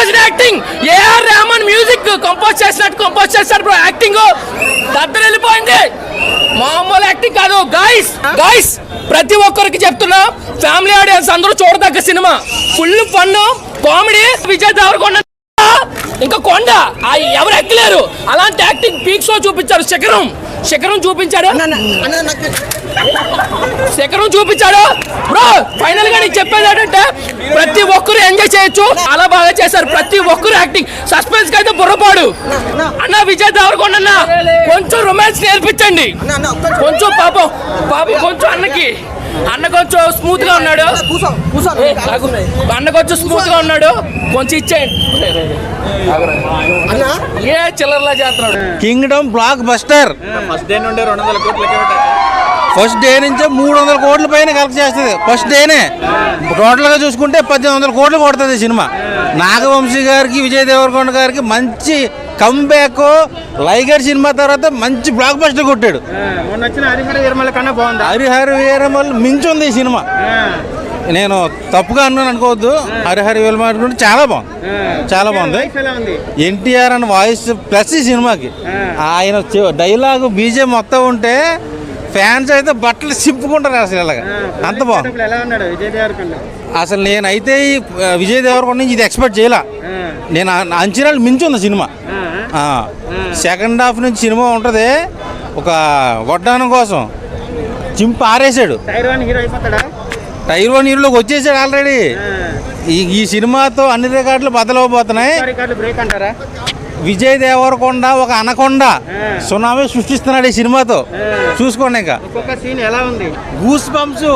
రోజున acting A R Rahman music compose చేసినట్టు bro acting దద్దరు వెళ్ళిపోయింది. మామూలు యాక్టింగ్ కాదు గైస్ ప్రతి ఒక్కరికి చెప్తున్నా, ఫ్యామిలీ ఆడియన్స్ అందరూ చూడదగ్గ సినిమా. Full fun comedy. Vijay Deverakonda ఇంకా కొండ ఎవరు ఎక్కలేరు అలాంటి యాక్టింగ్ పీక్స్ లో చూపించారు. శిఖరం చూపించాడు బ్రో. ఫైనల్ గా నీకు చెప్పేది ఏంటంటే ప్రతి ఒక్కరు ఎంజాయ్ చేయొచ్చు. అలా బాగా చేశారు ప్రతి ఒక్కరు యాక్టింగ్. సస్పెన్స్ కి అయితే బుర్రపాడు అన్న. విజయ్ దేవరకొండ అన్న కొంచెం రొమాన్స్ నేర్పించండి కొంచెం. పాపం కొంచెం అన్న కొంచెం స్మూత్ గా ఉన్నాడు. కొంచెం ఇచ్చేయండి. ఏ చిల్లర్లా చేస్తున్నాడు. Kingdom block buster. First day నుంచే 300 కోట్ల పైన కలెక్ట్ చేస్తుంది. ఫస్ట్ డేనే టోటల్ గా చూసుకుంటే 1800 కోట్లు కొడుతుంది సినిమా. నాగవంశీ గారికి, విజయ్ దేవరకొండ గారికి మంచి కంబ్యాక్. లైగర్ సినిమా తర్వాత మంచి బ్లాక్ బస్టర్ కొట్టాడు. హరిహర వీరమల్ మించుంది ఈ సినిమా. నేను తప్పుగా అన్నాను అనుకోవద్దు. హరిహర వీరమల్ చాలా బాగుంది. ఎన్టీఆర్ అన్న వాయిస్ ప్లస్ ఈ సినిమాకి. ఆయన డైలాగు బీజే మొత్తం ఉంటే ఫ్యాన్స్ అయితే బట్టలు సింపుకుంటారు అసలు. ఇలాగా అంత బాగుంది. అసలు నేనైతే ఈ విజయ్ దేవరకొండ నుంచి ఇది ఎక్స్పెక్ట్ చేయలే. నేను అంచనాలు మించుంది సినిమా. సెకండ్ హాఫ్ నుంచి సినిమా ఉంటుంది ఒక వడ్డానం కోసం చింపు ఆరేసాడు. టైర్ 1 హీరోలోకి వచ్చేసాడు ఆల్రెడీ. ఈ సినిమాతో అన్ని రికార్డులు బద్దలవబోతున్నాయి. విజయ్ దేవరకొండ ఒక అనకొండ సునామీ సృష్టిస్తున్నాడు ఈ సినిమాతో. చూసుకోండి ఇంకా. Goose bumps.